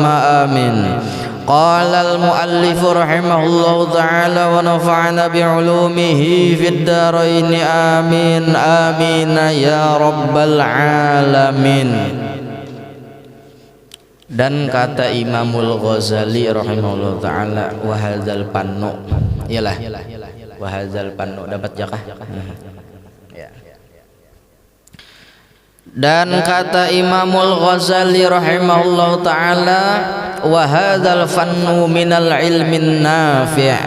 Allahumma amin. Qala al-muallif rahimahullahu ta'ala wa nafa'ana bi'ulumihi fid dharain amin amin ya rabbal alamin. Dan kata Imamul Ghazali rahimahullahu ta'ala, wa hadzal pannu, iyalah wa hadzal pannu, dapat jakah ya. Dan kata Imamul Ghazali rahimahullahu ta'ala, wa hadzal fannu minal ilmin nafi',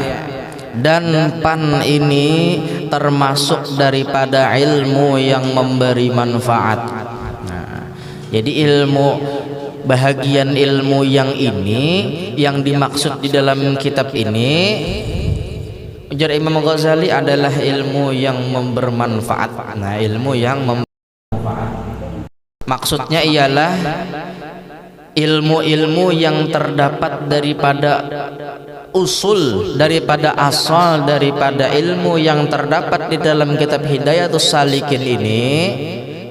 dan pan ini termasuk daripada ilmu yang memberi manfaat. Nah, jadi bahagian ilmu yang ini yang dimaksud di dalam kitab ini ujar Imam Ghazali adalah ilmu yang bermanfaat. Nah, ilmu yang maksudnya ialah ilmu-ilmu yang terdapat daripada usul, daripada asal, daripada ilmu yang terdapat di dalam kitab Hidayatus Salikin ini.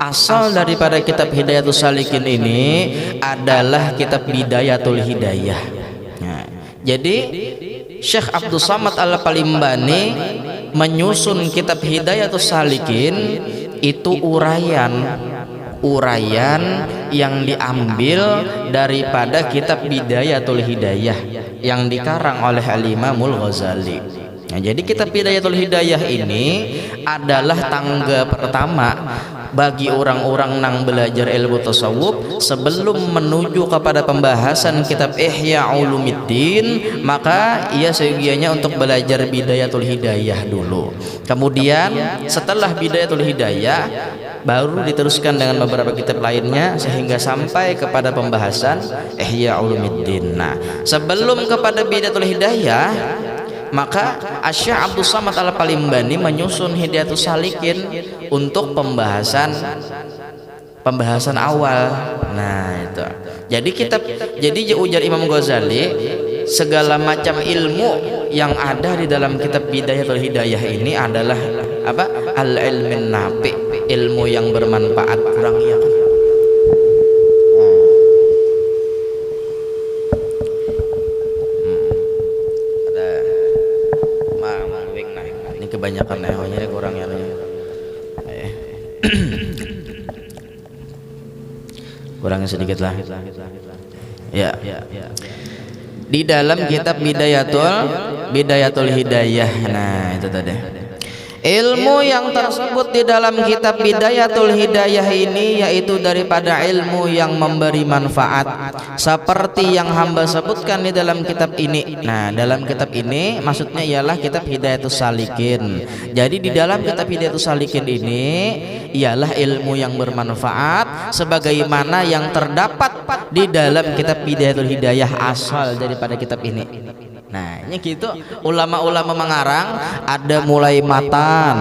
Asal daripada kitab Hidayatus Salikin ini adalah kitab Bidayatul Hidayah. Nah, jadi Syekh Abdul Samad Al-Palimbani menyusun kitab Hidayatus Salikin itu uraian yang diambil daripada kitab Bidayatul Hidayah yang dikarang oleh Al-Imamul Ghazali. Nah, jadi kitab Bidayatul Hidayah ini adalah tangga pertama bagi orang-orang yang belajar ilmu tasawuf sebelum menuju kepada pembahasan kitab Ihya Ulumuddin. Maka ia seyogianya untuk belajar Bidayatul Hidayah dulu. Kemudian setelah Bidayatul Hidayah baru diteruskan dengan beberapa kitab lainnya sehingga sampai kepada pembahasan Ihya Ulumuddin. Nah, sebelum kepada Bidayatul Hidayah, maka Syekh Abdul Samad Al-Palimbani menyusun Hidayatus Salikin untuk pembahasan awal. Nah, itu. Jadi ujar Imam Ghazali, segala macam ilmu yang ada di dalam kitab Bidayatul Hidayah ini adalah apa? Al-ilmin nafi', ilmu yang bermanfaat. Kurang ya kan? Kebanyakan ehonya kurang ya. Kurangnya sedikit lah. Ya. Di dalam kitab Bidayatul Hidayah. Nah, itu tadi. Ilmu yang tersebut di dalam kitab Bidayatul Hidayah ini yaitu daripada ilmu yang memberi manfaat seperti yang hamba sebutkan di dalam kitab ini. Nah, dalam kitab ini maksudnya ialah kitab Hidayatus Salikin. Jadi di dalam kitab Hidayatus Salikin ini ialah ilmu yang bermanfaat sebagaimana yang terdapat di dalam kitab Bidayatul Hidayah asal daripada kitab ini. Nah, ini gitu ulama-ulama mengarang ada mulai matan,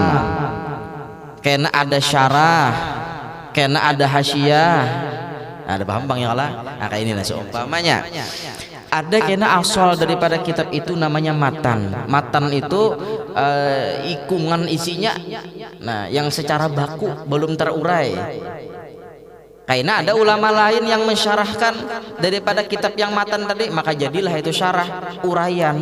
kena ada syarah, kena ada hasyiah. Ada paham Bang ya lah? Nah, kayak ini lah seumpamanya. Ada kena asal daripada kitab itu namanya matan. Matan itu ikungan isinya. Nah, yang secara baku belum terurai. Karena ada ulama lain yang mensyarahkan daripada kitab yang matan tadi, maka jadilah itu syarah, uraian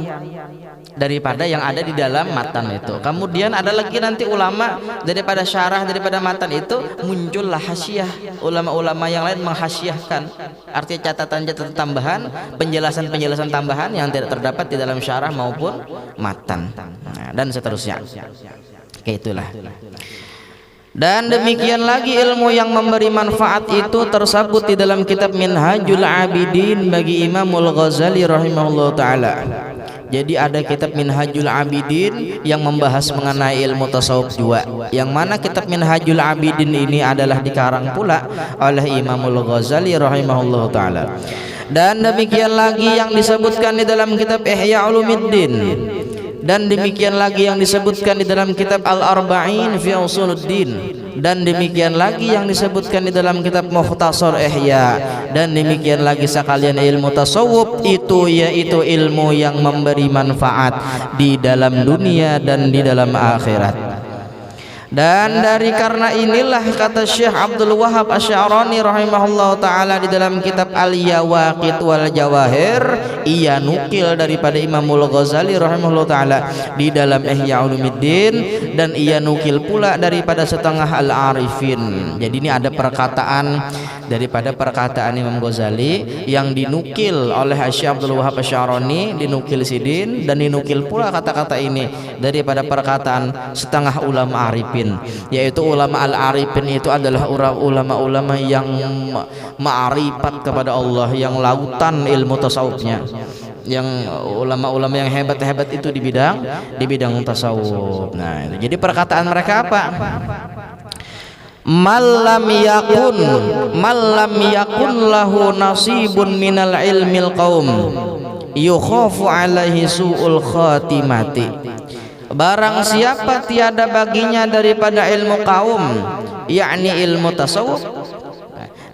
daripada yang ada di dalam matan itu. Kemudian ada lagi nanti ulama daripada syarah daripada matan itu muncullah hasyiah. Ulama-ulama yang lain menghasyiahkan, artinya catatan-catatan tambahan, penjelasan-penjelasan tambahan yang tidak terdapat di dalam syarah maupun matan. Nah, dan seterusnya. Kayak itulah. Dan demikian lagi ilmu yang memberi manfaat itu tersebut di dalam kitab Minhajul Abidin bagi Imamul Ghazali rahimahullah ta'ala. Jadi ada kitab Minhajul Abidin yang membahas mengenai ilmu tasawuf juga, yang mana kitab Minhajul Abidin ini adalah dikarang pula oleh Imamul Ghazali rahimahullah ta'ala. Dan demikian lagi yang disebutkan di dalam kitab Ihya Ulumuddin, dan demikian lagi yang disebutkan di dalam kitab Al-Arba'in fi Usuluddin, dan demikian lagi yang disebutkan di dalam kitab Mukhtasar Ihya, dan demikian lagi sekalian ilmu tasawuf itu yaitu ilmu yang memberi manfaat di dalam dunia dan di dalam akhirat. Dan dari karena inilah kata Syekh Abdul Wahab Asy-Sya'rani rahimahullahu taala di dalam kitab Al-Yawaqit wal Jawahir, ia nukil daripada Imamul Ghazali rahimahullahu taala di dalam Ihya Ulumuddin, dan ia nukil pula daripada setengah Al-Arifin. Jadi ini ada perkataan daripada perkataan Imam Ghazali yang dinukil oleh Syekh Abdul Wahab Asy-Sya'rani, dinukil Sidin, dan dinukil pula kata-kata ini daripada perkataan setengah ulama Arifin, yaitu ulama al-arifin itu adalah ulama-ulama yang ma'rifat kepada Allah, yang lautan ilmu tasawufnya, yang ulama-ulama yang hebat-hebat itu di bidang tasawuf. Nah, jadi perkataan mereka apa? Malam yakun lahu nasibun minal ilmil qaum yukhafu alaihi su'ul khatimati. Barang siapa tiada baginya daripada ilmu kaum, yakni ilmu tasawuf,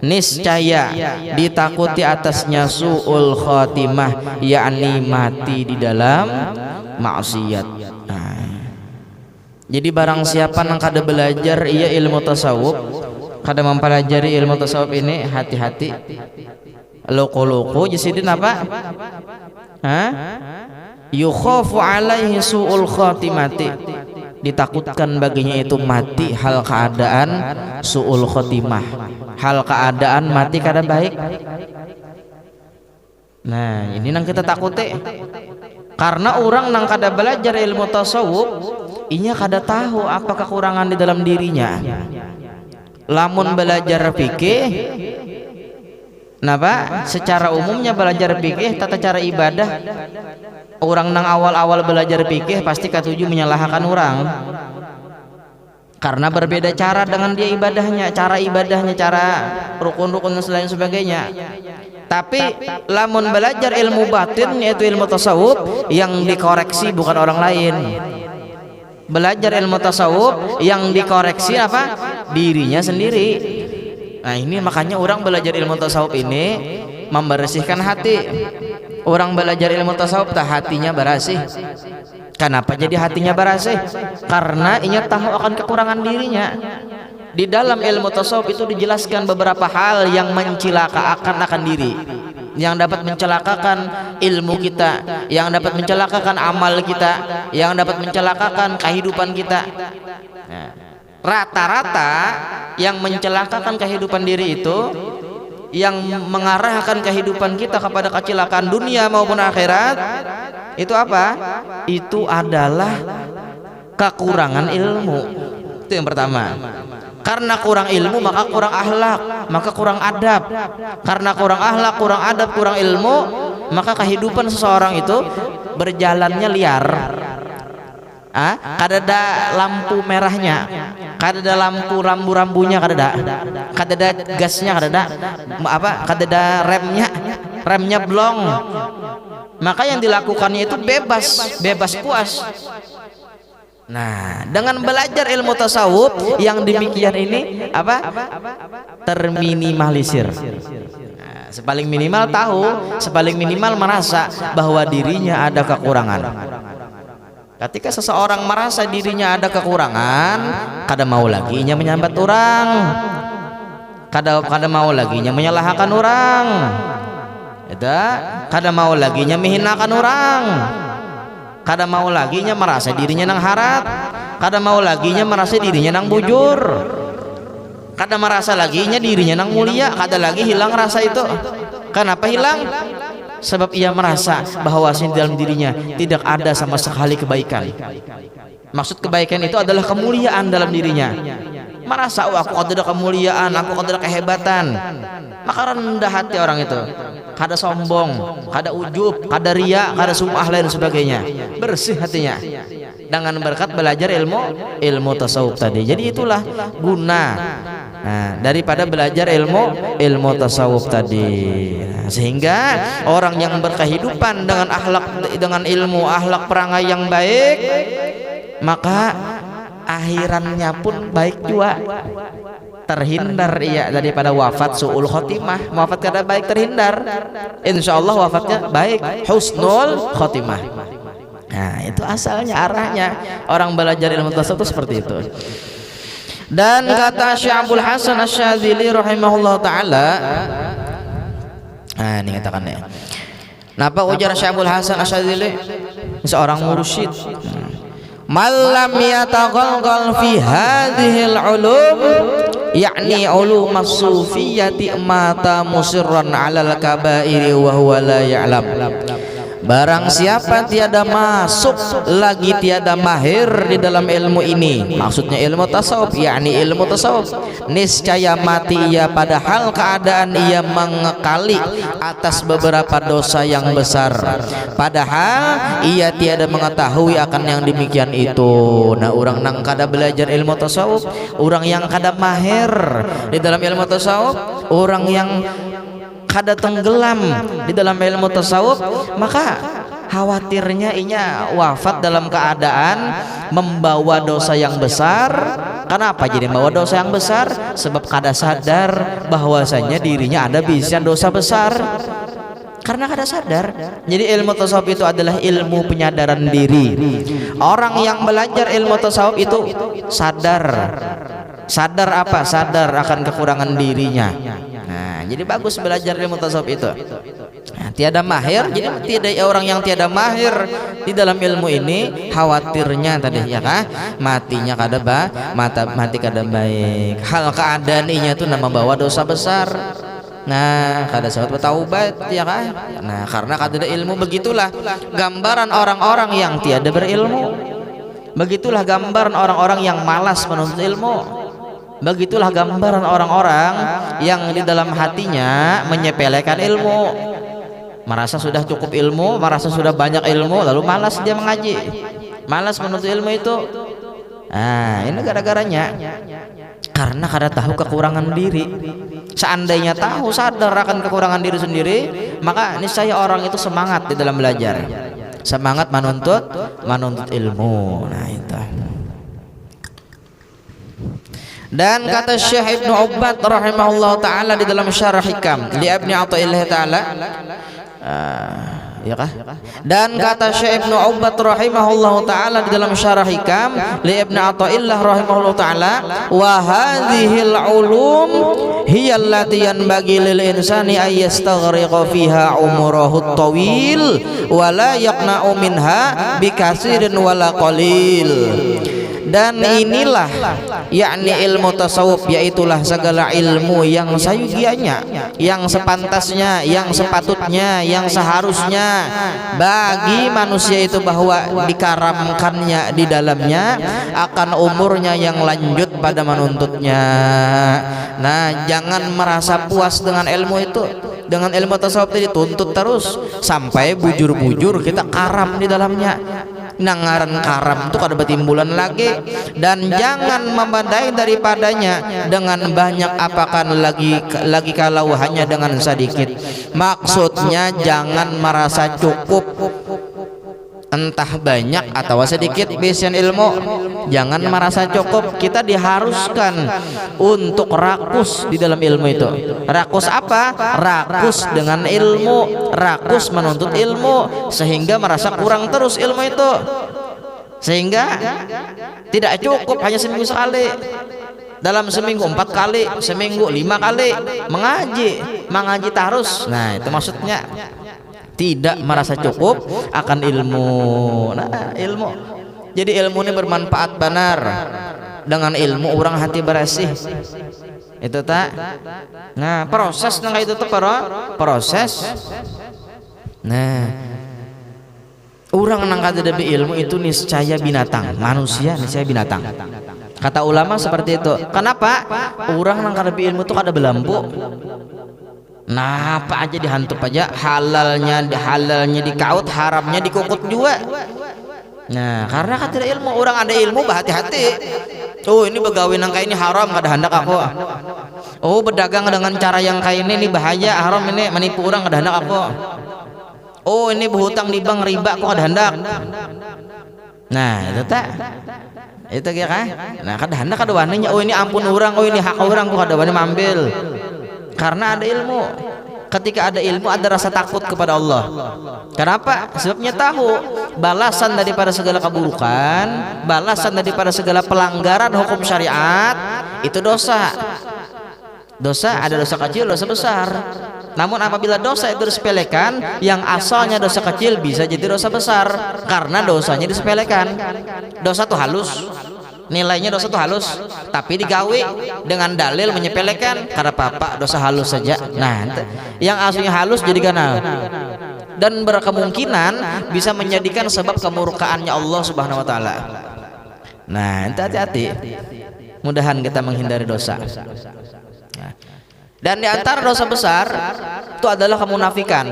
niscaya ditakuti atasnya su'ul khatimah, yakni mati di dalam maksiat. Jadi barang siapa nang kada belajar ia ilmu tasawuf, kada mempelajari ilmu tasawuf ini, hati-hati. Loko-loko jisidin apa? Yukhafu alaihi su'ul khatimati, ditakutkan baginya itu mati hal keadaan su'ul khatimah, hal keadaan mati kada baik. Nah, ini nang kita takuti, karena orang nang kada belajar ilmu tasawuf inya kada tahu apa kekurangan di dalam dirinya. Lamun belajar fikih, napa secara umumnya belajar fikih tata cara ibadah, orang nang awal-awal belajar fikih pasti katuju menyalahkan orang karena berbeda cara dengan dia ibadahnya, cara rukun-rukun dan lain sebagainya. Tapi lamun belajar ilmu batin yaitu ilmu tasawuf, yang dikoreksi bukan orang lain. Belajar ilmu tasawuf yang dikoreksi apa? Dirinya sendiri. Nah, ini makanya orang belajar ilmu tasawuf ini membersihkan hati. Orang belajar ilmu tasawuf tak hatinya bersih. Kenapa jadi hatinya bersih? Karena ia tahu akan kekurangan dirinya. Di dalam ilmu tasawuf itu dijelaskan beberapa hal yang mencelakakan akan diri, yang dapat mencelakakan ilmu kita, yang dapat mencelakakan amal kita, yang dapat mencelakakan kehidupan kita. Nah, rata-rata yang mencelakakan kehidupan diri itu, yang mengarahkan kehidupan kita kepada kecelakaan dunia maupun akhirat, itu apa? Itu adalah kekurangan ilmu. Itu yang pertama. Karena kurang ilmu maka kurang akhlak, maka kurang adab. Karena kurang akhlak, kurang adab, kurang ilmu, maka kehidupan seseorang itu berjalannya liar. Kada ada lampu merahnya, kada ada lampu rambu-rambunya, kada ada gasnya, kada ada remnya blong. Maka yang dilakukannya itu bebas puas. Nah, dengan belajar ilmu tasawuf yang demikian ini apa? Terminimalisir. Nah, sepaling minimal tahu, sepaling minimal merasa bahwa dirinya ada kekurangan. Ketika seseorang merasa dirinya ada kekurangan, kada mau lagi nya menyambat orang, kada mau lagi nya menyalahkan orang, kada mau lagi nya menghinakan orang, kada mau lagi nya merasa dirinya nang harat, kada mau lagi nya merasa dirinya nang bujur, kada merasa lagi nya dirinya nang mulia, kada lagi hilang rasa itu. Kenapa hilang? Sebab ia merasa bahwa di dalam dirinya tidak ada sama sekali kebaikan. Maksud kebaikan itu adalah kemuliaan dalam dirinya. Merasa, oh, aku ada kemuliaan, aku ada kehebatan. Maka rendah hati orang itu. Kada sombong, kada ujub, kada riya, kada sum'ah lain sebagainya. Bersih hatinya dengan berkat belajar ilmu tasawuf tadi. Jadi itulah guna daripada belajar ilmu tasawuf tadi. Sehingga orang yang berkehidupan dengan akhlak, dengan ilmu akhlak perangai yang baik, maka akhirannya pun baik juga. Terhindar ia daripada wafat su'ul khotimah, wafat kada baik terhindar. Insyaallah wafatnya baik, husnul khotimah. Nah, itu asalnya, arahnya orang belajar ilmu tasawuf itu seperti itu. Dan kata Syekh Abdul Hasan Asy-Syadzili rahimahullah taala, nah ini katakannya. Napa ujar Syekh Abdul Hasan Asy-Syadzili? Seorang mursyid. Malam yataghalghal fi hadhil ulum, yakni ulum as-sufiyyati mata musirran 'alal kaba'iri wa huwa la ya'lam. Barang siapa tiada masuk lagi tiada mahir di dalam ilmu ini, maksudnya ilmu tasawuf, yakni ilmu tasawuf, niscaya mati ia padahal keadaan ia mengekali atas beberapa dosa yang besar, padahal ia tiada mengetahui akan yang demikian itu. Nah, orang nang kada belajar ilmu tasawuf, orang yang kada mahir di dalam ilmu tasawuf, orang yang kada tenggelam di dalam ilmu tasawuf, maka khawatirnya inya wafat dalam keadaan membawa dosa yang besar. Kenapa jadi membawa dosa yang besar? Sebab kada sadar bahwasanya dirinya ada bisa dosa besar. Karena kada sadar. Jadi ilmu tasawuf itu adalah ilmu penyadaran diri. Orang yang belajar ilmu tasawuf itu sadar. Sadar apa? Sadar akan kekurangan dirinya. Jadi bagus belajar ilmu tasawuf itu. Nah, tiada mahir, jadi tidak orang yang tiada mahir di dalam ilmu ini khawatirnya tadi ya kah? Matinya kada mati kada baik. Hal keadaan inya itu nama bawa dosa besar. Nah, kada sahabat bertaubat ya kah? Nah, karena kada ada ilmu, begitulah gambaran orang-orang yang tiada berilmu. Begitulah gambaran orang-orang yang malas menuntut ilmu. Begitulah gambaran orang-orang yang di dalam hatinya menyepelekan ilmu, merasa sudah cukup ilmu, merasa sudah banyak ilmu, lalu malas dia mengaji, malas menuntut ilmu itu. Nah, ini gara-garanya karena kada tahu kekurangan diri. Seandainya tahu, sadar akan kekurangan diri sendiri, maka niscaya orang itu semangat di dalam belajar, semangat menuntut ilmu. Nah, itu. Dan kata Syekh Ibnu Ubbad rahimahullah taala di dalam Syarah Hikam li Ibnu Athaillah taala, ya kah? Dan kata Syekh Ibnu Ubbad rahimahullah taala di dalam Syarah Hikam li Ibnu Athaillah rahimahullah taala, wa hadhil ulum hiya allati yanbaghi lil insani ay yastaghriqa fiha umurahu tawil wa la yaqna'u minha bi katsirin wala qalil. Dan inilah yakni ilmu tasawuf, yaitulah segala ilmu yang sayugianya, yang sepantasnya, yang sepatutnya, yang seharusnya bagi manusia itu bahwa dikaramkannya di dalamnya akan umurnya yang lanjut pada menuntutnya. Nah, jangan merasa puas dengan ilmu itu. Dengan ilmu tasawuf itu dituntut terus sampai bujur-bujur kita karam di dalamnya. Nangaran karam itu kada bertimbulan lagi. Dan jangan membandai daripadanya dengan banyak, apakan lagi kalau hanya dengan sedikit. Maksudnya jangan merasa cukup, entah banyak atau sedikit bisian ilmu. Jangan merasa cukup. Kita diharuskan untuk rakus di dalam ilmu itu. Rakus apa? Rakus dengan ilmu, rakus menuntut ilmu, sehingga merasa kurang terus ilmu itu, sehingga tidak cukup hanya seminggu sekali. Dalam seminggu 4 kali, seminggu 5 kali mengaji terus. Nah, itu maksudnya tidak merasa cukup akan ilmu. Nah, ilmu. Jadi ilmu ini bermanfaat benar. Dengan ilmu orang hati bersih. Itu tak. Nah, proses nang itu tuh proses. Nah, orang nang kada ada ilmu itu niscaya binatang, manusia niscaya binatang. Kata ulama seperti itu. Kenapa? Orang nang kada ilmu itu kada belampu. Nah, apa aja dihantup aja, halalnya dikaut, haramnya dikukut juga. Nah, karena kan tidak ilmu. Orang ada ilmu berhati-hati. Oh, ini begawe nang kayak ini haram, kada hendak aku. Oh, berdagang dengan cara yang kayak ini bahaya, haram, ini menipu orang, kada hendak aku. Oh, ini berhutang di bank riba, aku kada hendak. Nah, itu tak. Itu kira kan? Nah, kada hendak kada waninya. Oh, ini ampun orang, oh ini hak orang, aku kada wani mambil. Karena ada ilmu. ketika ada ilmu ada rasa takut kepada Allah. Kenapa? Sebabnya tahu balasan daripada segala keburukan, balasan daripada segala pelanggaran hukum syariat itu dosa. Dosa ada dosa kecil, dosa besar. Namun apabila dosa itu disepelekan, yang asalnya dosa kecil bisa jadi dosa besar karena dosanya disepelekan. Dosa tuh halus, nilainya dosa tuh halus, tapi digawe dengan dalil menyepelekan karena papa dosa halus saja. Nah, yang aslinya halus jadi ganal dan berkemungkinan bisa menjadikan sebab kemurkaannya Allah Subhanahu wa taala. Nah, hati-hati. Mudahan kita menghindari dosa. Dan di antara dosa besar itu adalah kemunafikan.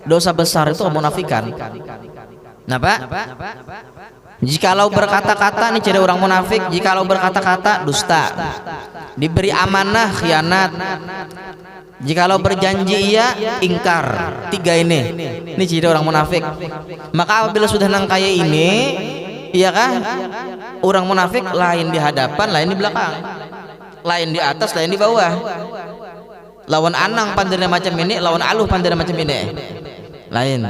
Dosa besar itu kemunafikan. Kenapa? Jikalau berkata-kata, ini ciri orang munafik, jikalau berkata-kata dusta, diberi amanah khianat, jikalau berjanji ia ingkar. Tiga ini ciri orang munafik. Maka apabila sudah nang kaya ini, iya kah? Orang munafik lain di hadapan, lain di belakang, lain di atas, lain di bawah. Lawan anang pandirnya macam ini, lawan aluh pandirnya macam ini, lain.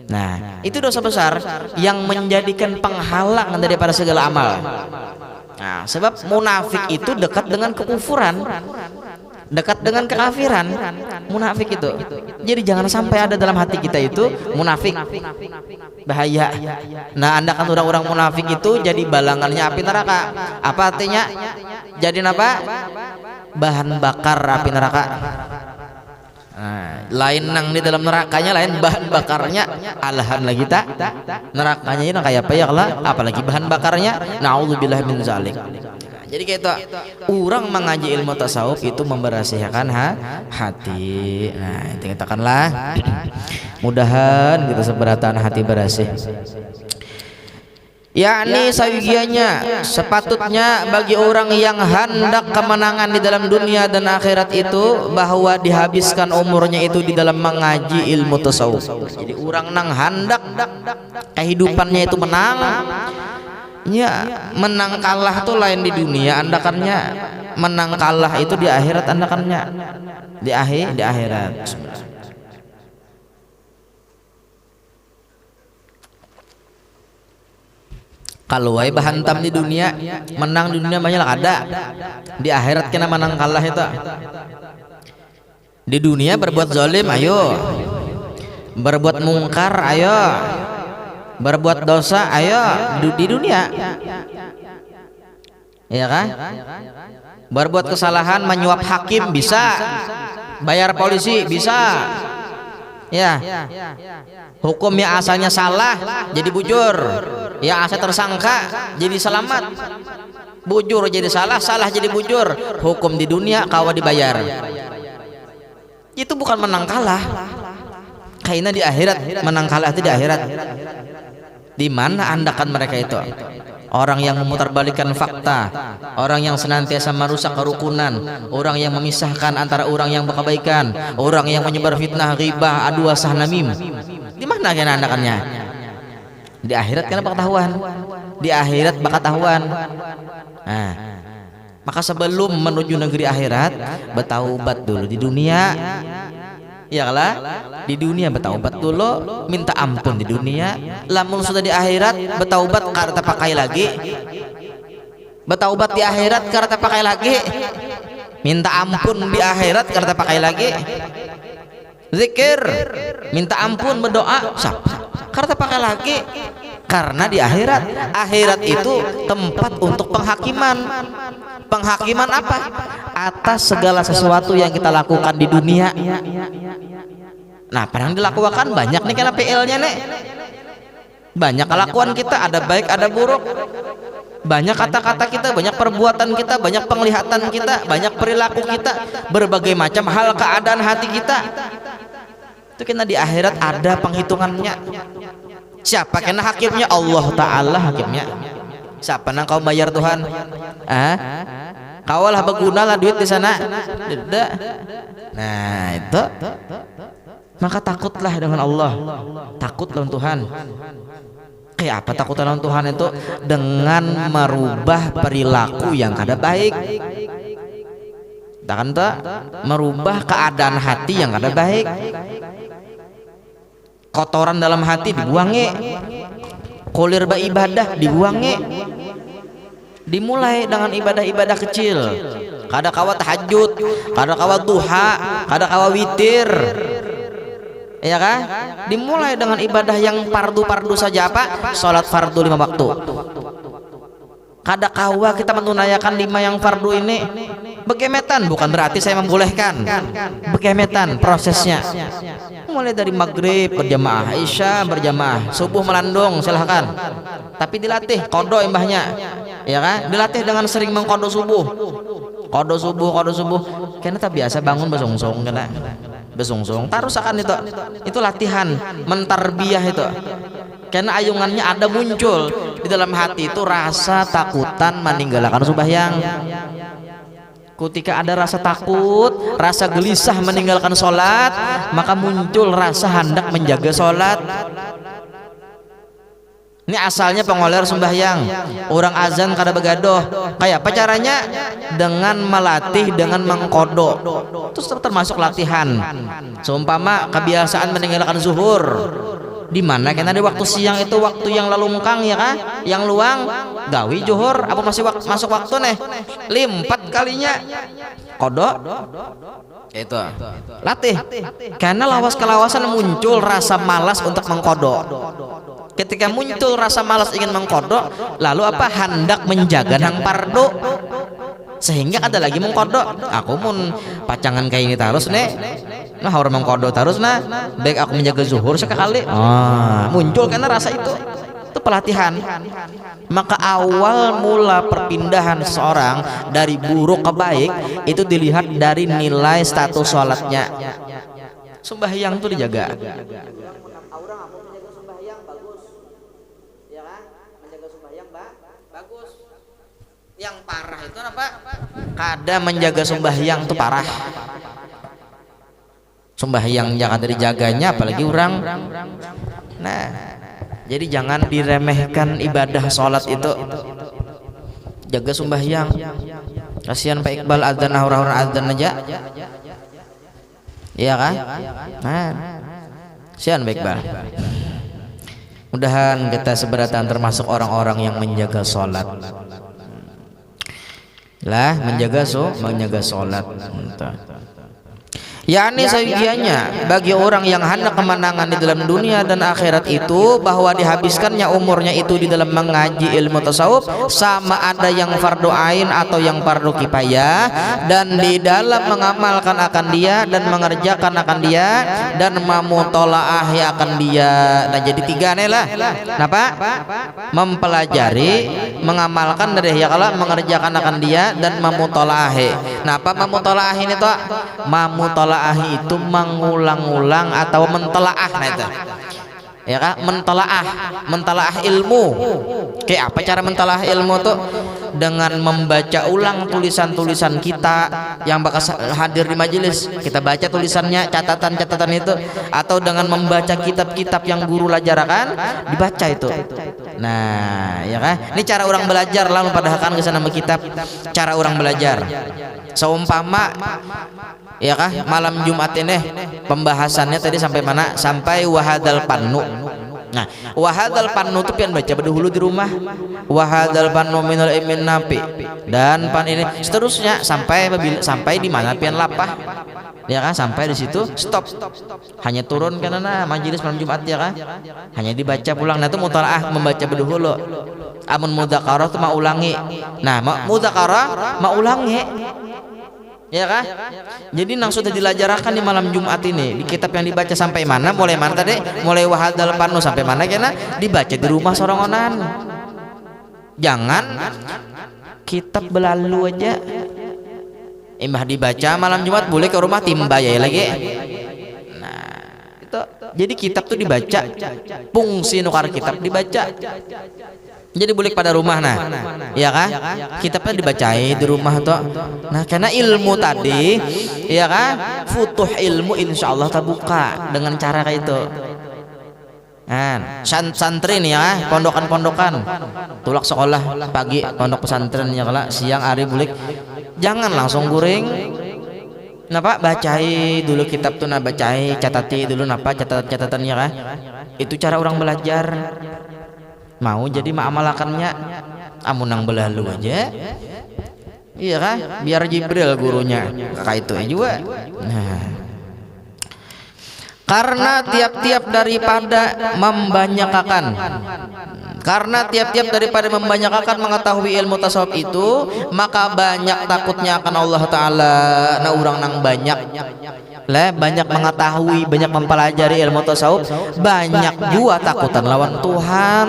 Nah, itu dosa besar yang menjadikan penghalang daripada segala amal. Nah, sebab munafik itu dekat dengan kekufuran, dekat dengan kekafiran. Munafik itu. Jadi jangan sampai ada dalam hati kita itu munafik. Bahaya. Nah, anda kan orang-orang munafik itu jadi balangannya api neraka. Apa artinya? Jadi apa? Bahan bakar api neraka. Nah, lain nang di dalam nerakanya, lain bahan bakarnya. Alahan lagi tak nerakanya ini kayak apa ya lah, apalagi bahan bakarnya. Naudzubillah min zalik. Jadi kita orang mengaji ilmu tasawuf itu memberasihakan hati. Nah, itu katakanlah mudahan kita seberatan hati bersih. Yakni sawigianya sepatutnya bagi orang yang hendak kemenangan di dalam dunia dan akhirat itu bahwa dihabiskan umurnya itu di dalam mengaji ilmu tasawuf. Jadi orang nang hendak kehidupannya itu menang, ya menang kalah tuh lain di dunia andakannya, menang kalah itu di akhirat andakannya, di akhirat. Kalau wae bahantam di dunia, menang di dunia banyak ada. Di akhirat kena menang kalah itu. Di dunia berbuat zalim ayo. Berbuat mungkar ayo. Berbuat dosa ayo di dunia. Iya kan? Berbuat kesalahan menyuap hakim bisa. Bayar polisi bisa. Ya. Hukumnya asalnya salah jadi bujur. Ya asal tersangka jadi selamat, bujur jadi salah, salah jadi bujur. Hukum di dunia kawa dibayar. Itu bukan menang kalah. Kayaknya di akhirat menang kalah itu di akhirat. Di mana andakan mereka itu? Orang yang memutarbalikkan fakta, orang yang senantiasa merusak kerukunan, orang yang memisahkan antara orang yang berkebaikan, orang yang menyebar fitnah, ghibah, adu asah namim. Di mana kena andakannya? Di akhirat kan bakal tahuan. Di akhirat bakal tahuan. Nah, maka sebelum menuju negeri akhirat bertaubat dulu di dunia. Ya lah, di dunia bertaubat dulu, minta ampun di dunia. Lamun sudah di akhirat bertaubat karena pakai lagi. Bertaubat di akhirat karena pakai lagi. Minta ampun di akhirat karena pakai lagi. Zikir, minta ampun, berdoa, karena pakai lagi. Karena di akhirat itu tempat untuk penghakiman. Penghakiman apa? Atas segala sesuatu yang kita lakukan di dunia. Nah, apa yang dilakukan banyak nih karena PL-nya nih. Banyak kelakuan kita, ada baik ada buruk. Banyak kata-kata kita, banyak perbuatan kita, banyak penglihatan kita, banyak perilaku kita, berbagai macam hal keadaan hati kita. Itu kena di akhirat ada penghitungannya. Siapa kena hakimnya? Allah Ta'ala hakimnya. Siapa nang kau bayar Tuhan? Kau lah bergunalah duit di sana. Tidak. Nah itu. Maka takutlah dengan Allah. Takut lawan Tuhan. Kayak apa takut lawan Tuhan itu? Dengan merubah perilaku yang kada baik. takkan tuh merubah keadaan hati yang kada baik. Kotoran dalam hati dibuangi, kulir ba ibadah dibuangi, dimulai dengan ibadah-ibadah kecil. Kada kawa tahajud, kada kawa duha, kada kawa witir, ya kan? Dimulai dengan ibadah yang fardu-fardu saja. Apa? Salat fardu 5 waktu. Kada kawa kita menunaikan 5 yang fardu ini begemetan, bukan berarti saya membolehkan. Begemetan prosesnya. Mulai dari maghrib berjamaah, isya berjamaah, subuh melandung silahkan. Tapi dilatih kodo imbahnya, ya kan? Dilatih dengan sering mengkodo subuh. Kodo subuh. Karena tak biasa bangun besungsung kena. Besungsung. Terus akan itu latihan mentarbiyah itu. Karena ayungannya ada muncul di dalam hati itu rasa takutan meninggalkan sembahyang. Ketika ada rasa takut, rasa gelisah meninggalkan sholat, maka muncul rasa hendak menjaga sholat. Ini asalnya pengoler sembahyang. Orang azan kada begadoh. Kayak apa caranya? Dengan melatih, dengan mengkodok. Terus termasuk latihan. Seumpama kebiasaan meninggalkan zuhur. Di mana kan ada waktu siang itu waktu yang lalu mengkang ya kan, yang luang gawi zuhur apa masih masuk waktu nih 4 kalinya kodok itu latih. Karena lawas kelawasan muncul rasa malas untuk mengkodok. Ketika muncul rasa malas ingin mengkodok, lalu apa? Hendak menjaga nang pardo, sehingga ada lagi mengkodok. Aku pun pacangan kayak ini terus nih. Nah orang mengkodok terus nah, baik aku menjaga zuhur sekali. Muncul karena rasa itu pelatihan. Maka awal mula perpindahan seseorang dari buruk ke baik itu dilihat dari nilai status sholatnya. Sembahyang itu dijaga. Yang parah itu apa? Kada menjaga sembahyang itu parah. Sembahyang jangan dijaganya apalagi orang. Nah, jadi jangan diremehkan ibadah sholat itu. Jaga sembahyang. Kasihan Pak Iqbal adzan orang-orang adzan aja. Iya kan? Nah, kasihan Pak Iqbal. Mudahan kita seberatan termasuk orang-orang yang menjaga sholat. Lah menjaga sholat. yakni seyogianya bagi orang yang hendak kemenangan di dalam dunia dan akhirat itu bahwa dihabiskannya umurnya itu di dalam mengaji ilmu tasawuf, sama ada yang fardu ain atau yang fardu kifayah, dan di dalam mengamalkan akan dia dan mengerjakan akan dia dan memutolaah akan dia. Nah jadi tiga nih lah. Kenapa? Mempelajari, mengamalkan dari ya kalau mengerjakan akan dia dan memutolaah. Kenapa memutolaah ini tuh? Memutolaah itu mengulang-ulang atau mentelaah, nah itu ya kan, mentelaah ilmu. Kayak apa cara mentelaah ilmu tuh? Dengan membaca ulang tulisan-tulisan kita yang bakal hadir di majelis, kita baca tulisannya, catatan-catatan itu, atau dengan membaca kitab-kitab yang guru ajarkan, dibaca itu. Nah ya kan, ini cara orang belajar. Lalu padahal ke sana kitab cara orang belajar. Seumpama ya kah malam Jumat ini pembahasannya tadi sampai mana? Sampai wahadal pannu. Nah wahadal pannu itu pian baca dahulu di rumah, wahadal pannu minal imin napi, dan pan ini seterusnya sampai di mana pian lapah ya kan, sampai di situ stop, hanya turun karena majelis malam Jumat ya kan, hanya dibaca pulang. Nah itu mutalaah, membaca berdahulu. Amun mudzakarah itu mau ulangi. Nah mudzakarah mau ulangi ya kan. Jadi nang sudah dilajarakan di malam Jumat ini di kitab yang dibaca sampai mana, mulai mana tadi, mulai wahadal pannu sampai mana kena dibaca di rumah sorongonan. Jangan kitab berlalu aja imbah dibaca malam Jumat boleh ke rumah timba ya lagi. Nah itu jadi kitab tuh dibaca, fungsi nukar kitab dibaca. Jadi boleh pada rumah nah, ya kan? Kitabnya dibacai di rumah tuh. Nah karena ilmu tadi, ya kan? Futuh ilmu insya Allah terbuka dengan cara kayak itu. Kan, santri nih ya, pondokan-pondokan, tulak sekolah pagi pondok pesantren ya kalau siang hari bulik, jangan langsung guring Napa bacai dulu kitab tuh, bacai catati dulu napa catatan-catatannya kah? Itu cara orang belajar. Mau jadi ma'amalakannya amunang belalu aja. Iya kah? Biar Jibril gurunya kakak itu juga. Nah, karena tiap-tiap daripada membanyak mengetahui ilmu tasawuf itu, maka banyak takutnya akan Allah Ta'ala. Nah orang nang banyak mengetahui, banyak mempelajari ilmu tasawuf, banyak juga takutan lawan Tuhan.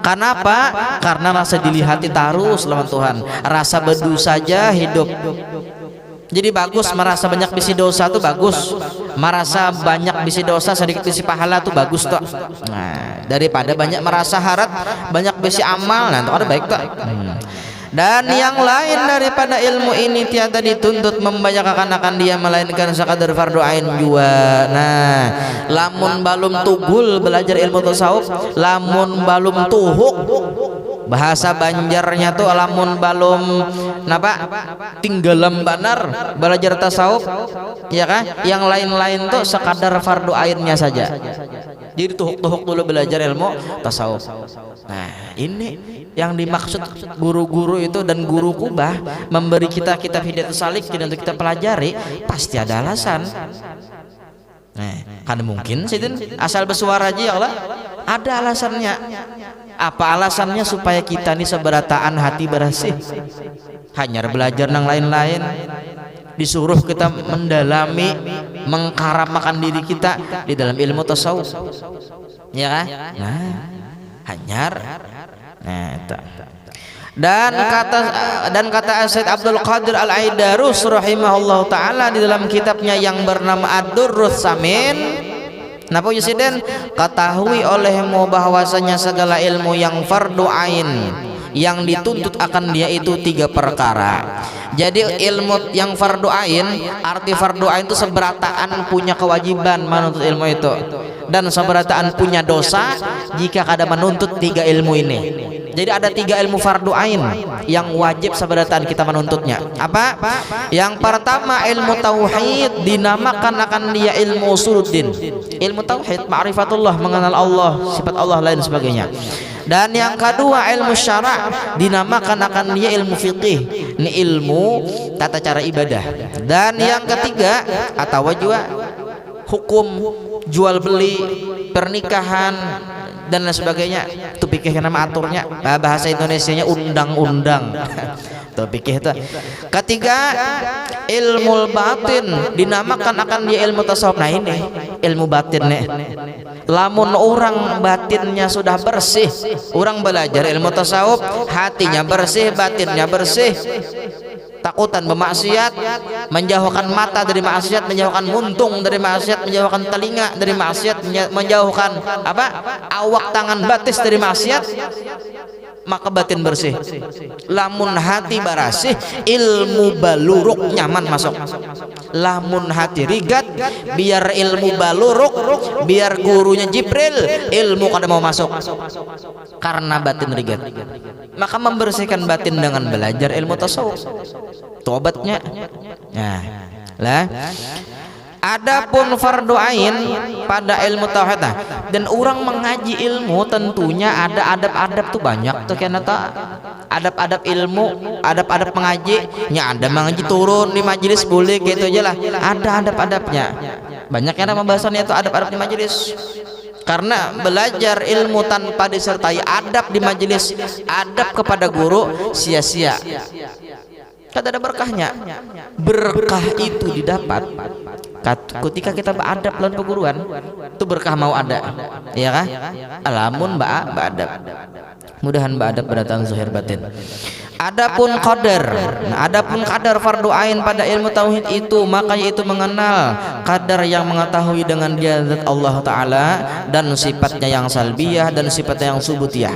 Kenapa? Karena rasa dilihati terus lawan Tuhan, rasa bedu saja hidup. Jadi bagus merasa banyak bisi dosa tuh bagus, merasa banyak bisi dosa sedikit bisi pahala tuh bagus toh. Nah, daripada banyak merasa harat banyak bisi amal, nah itu ada baik toh. Dan yang lain daripada ilmu ini tiada dituntut membanyakan akan dia, melainkan sekadar fardu ain jua. Nah, lamun balum tugul belajar ilmu tasawuf, lamun balum tuhuk, bahasa Banjarnya tuh lamun balum napa tinggalam banar belajar tasawuf, ya kan? Yang lain-lain tuh sekadar fardu ainnya saja. Jadi tuhuk-tuhuk dulu belajar ilmu tasawuf. Nah, ini yang dimaksud guru-guru itu, dan guru kubah memberi kita kitab Hidayatus Salikin untuk kita pelajari, pasti ada alasan. Nah, kan mungkin sidin asal bersuara aja ya Allah, ada alasannya. Apa alasannya? Supaya kita nih seberataan hati bersih, hanya belajar nang lain-lain, disuruh kita mendalami, mengkaramakan diri kita di dalam ilmu tasawuf, ya kan? Nah, hanyar. Nah, itu. Dan kata Said Abdul Qadir Al-Aidarus rahimahullah taala di dalam kitabnya yang bernama Ad-Durrus Samin, napa Yusiden, ketahui olehmu bahwasanya segala ilmu yang fardu ain yang dituntut akan dia itu 3 perkara. Jadi ilmu yang fardu ain, arti fardu ain itu seberataan punya kewajiban menuntut ilmu itu, dan seberataan punya dosa jika kada menuntut 3 ilmu ini. Jadi ada 3 ilmu fardu ain yang wajib seberataan kita menuntutnya. Apa? Yang pertama ilmu tauhid, dinamakan akan dia ilmu usuluddin. Ilmu tauhid, ma'rifatullah, mengenal Allah, sifat Allah lain sebagainya. Dan yang kedua ilmu syara', dinamakan akan dia ilmu fiqih, ini ilmu tata cara ibadah. Dan yang ketiga atau juga hukum jual beli, pernikahan dan lain sebagainya. Itu pikir nama aturnya, bahasa Indonesianya undang-undang. Tuh pikir itu. Ketiga ilmu batin, dinamakan akan dia ilmu tasawuf. Nah ini ilmu batin nih. Lamun orang batinnya sudah bersih, orang belajar ilmu tasawuf, hatinya bersih, batinnya bersih, takutan bermaksiat, menjauhkan mata dari maksiat, menjauhkan muntung dari maksiat, menjauhkan telinga dari maksiat, menjauhkan apa? Awak tangan batis dari maksiat, maka batin bersih. Lamun hati barasih, ilmu baluruk nyaman masuk. Lamun hati rigat, biar ilmu baluruk, biar gurunya Jibril, ilmu kada mau masuk karena batin rigat. Maka membersihkan batin dengan belajar ilmu tasawuf, tobatnya. Nah, lah. Adapun fardu ain pada ilmu tauhid, dan orang mengaji ilmu tentunya ada adab-adab tuh banyak tuh, kena tak adab-adab ilmu, adab-adab mengaji, nya ada mengaji turun di majelis boleh gitu aja lah, ada adab-adabnya banyak. Yang pembahasannya itu adab-adab di majelis, karena belajar ilmu tanpa disertai adab di majelis, adab kepada guru, sia-sia, kada ada berkahnya. Berkah itu didapat ketika kita beradab lawan peguruan, itu berkah mau ada, ya kah? Alamun beradab, mudahan beradab berdatang zahir batin. Adapun qadar, adapun qadar fardu ain pada ilmu tauhid itu, makanya itu mengenal qadar yang mengetahui dengan dia zat Allah Ta'ala dan sifatnya yang salbiyah dan sifatnya yang subutiyah.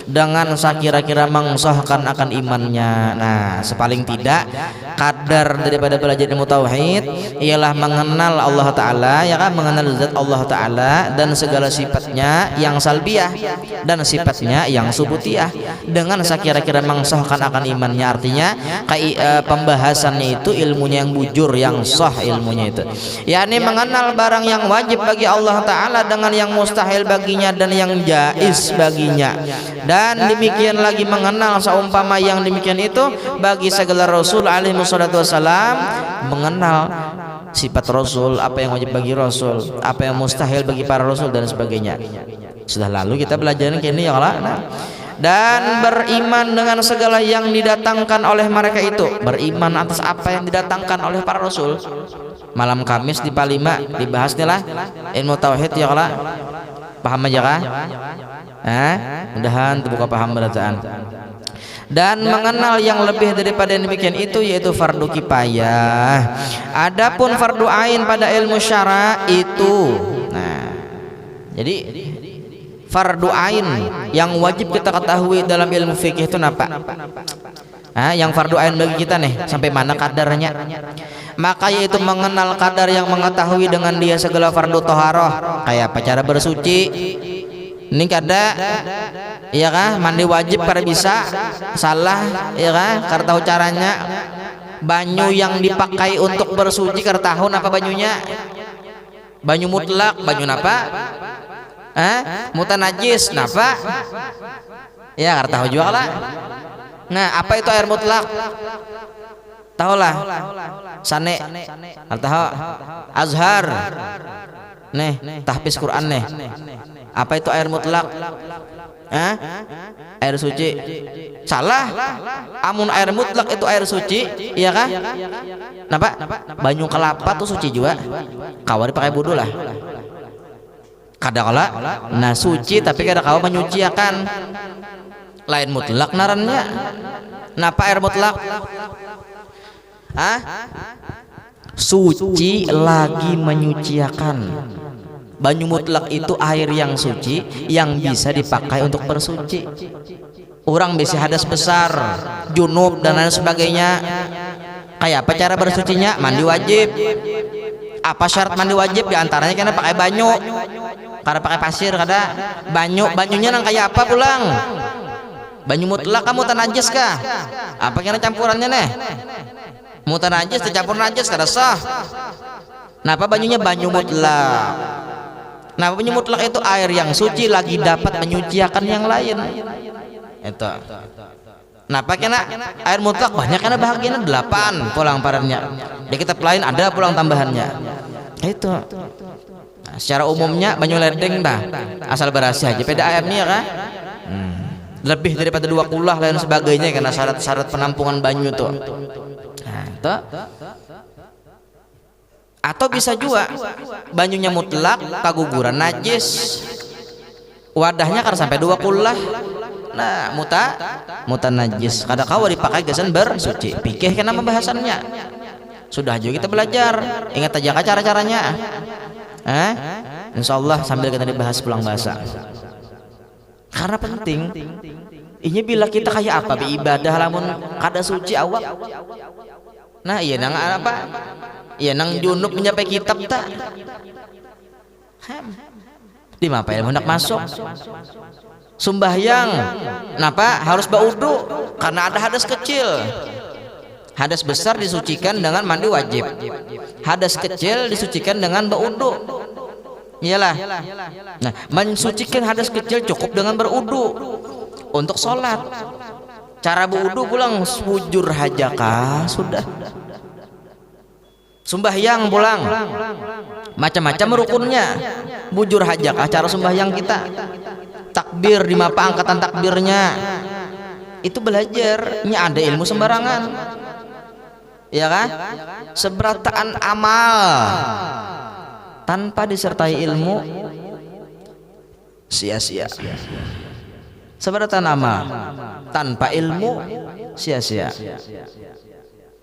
dengan sakira-kira mengsahkan akan imannya. Nah, sepaling tidak kadar daripada belajar ilmu tauhid ialah mengenal Allah Ta'ala, ya kan, mengenal zat Allah Ta'ala dan segala sifatnya yang salbiyah dan sifatnya yang subutiyah dengan sakira-kira mengsahkan akan imannya. Artinya pembahasannya itu ilmunya yang bujur, yang sah ilmunya itu, yakni mengenal barang yang wajib bagi Allah Ta'ala dengan yang mustahil baginya dan yang jaiz baginya. Dan demikian lagi mengenal seumpama yang demikian itu bagi segala Rasul alaihi wassalatu wassalam, mengenal sifat Rasul, apa yang wajib bagi Rasul, apa yang mustahil bagi para Rasul dan sebagainya. Sudah lalu kita belajar ini ya Allah. Nah, dan beriman dengan segala yang didatangkan oleh mereka itu, beriman atas apa yang didatangkan oleh para Rasul. Malam Kamis di Palima dibahas nih lah ilmu tauhid ya Allah. Paham aja kah? Mudahan terbuka paham bacaan. Dan mengenal yang lebih daripada demikian itu yaitu fardu kifayah. Adapun fardu ain pada ilmu syara itu, nah, jadi fardu ain yang wajib kita ketahui dalam ilmu fikih itu apa? Yang fardu ain bagi kita nih sampai mana kadarnya? Maka yaitu mengenal kadar yang mengetahui dengan dia segala fardu toharoh, kayak apa cara bersuci. Ini kada, iya kah? Mandi wajib kada bisa, salah, iya kah? Kada tahu caranya. Banyu yang dipakai untuk bersuci kada tahu apa banyunya. Banyu mutlak, banyu napa? Mutan najis, napa? Ya kada tahu juga lah. Nah, apa itu air mutlak? Tahulah. Sane, kada tahu. Azhar. Nih, tahfiz Quran nih. Apa itu air mutlak? Air suci. Salah. Amun air mutlak itu air suci, iya kah? Napa? Banyu kelapa tuh suci juga. Kawari pakai wudu lah. Kadang-kala nah suci tapi kadang-kala menyuciakan. Lain mutlak narannya. Napa air mutlak? Suci lagi menyuciakan. Banyu mutlak itu air yang suci yang bisa dipakai untuk bersuci. Orang bisa hadas besar, junub dan lain sebagainya. Kayak apa cara bersucinya? Mandi wajib. Apa syarat mandi wajib? Di antaranya karena pakai banyu. Karena pakai pasir kada. Banyunya nang kayak apa pulang? Banyu mutlak kamu tan najis kah? Apa kira campurannya nih? Mutan najis tercampur najis kada sah. Napa banyunya banyu mutlak? Nah, banyu mutlak itu air yang suci lagi dapat menyuciakan yang lain. Itu. Napa kena air mutlak banyak karena bahagiannya 8 pulang parannya. Di kitab lain ada pulang tambahannya. Itu. Nah, secara umumnya banyu ledeng dah asal berasi aja beda airnya kan. Lebih daripada 2 kulah lain sebagainya karena syarat-syarat penampungan banyu tuh. Nah, itu. Atau bisa juga banyunya mutlak kaguguran najis, wadahnya kan sampai 2 kulah. Nah, mutan najis kada kawa dipakai gasan bersuci. Pikir kena pembahasannya. Sudah juga kita belajar. Ingat aja cara-caranya. Insyaallah sambil kita dibahas pulang bahasa. Karena penting. Ini bila kita kayak apa ibadah lamun kada suci awak. Nah, iya nang apa? Iya nang junub menyapai kitab tak? Di mana ilmu hendak masuk? Sumbahyang, napa harus baudu? Karena ada hadas kecil. Hadas besar disucikan dengan mandi wajib. Hadas kecil disucikan dengan baudu. Iyalah. Nah, mensucikan hadas kecil cukup dengan berudu untuk sholat. Cara berudu pulang bujur hajakah sudah. Sembahyang pulang macam-macam rukunnya. Bujur hajakah cara sembahyang kita. Takbir di mapa angkatan takbirnya. Itu belajarnya ada ilmu sembarangan. Ya kan? Seberataan amal tanpa disertai ilmu sia-sia. Seberatan amal tanpa ilmu sia-sia.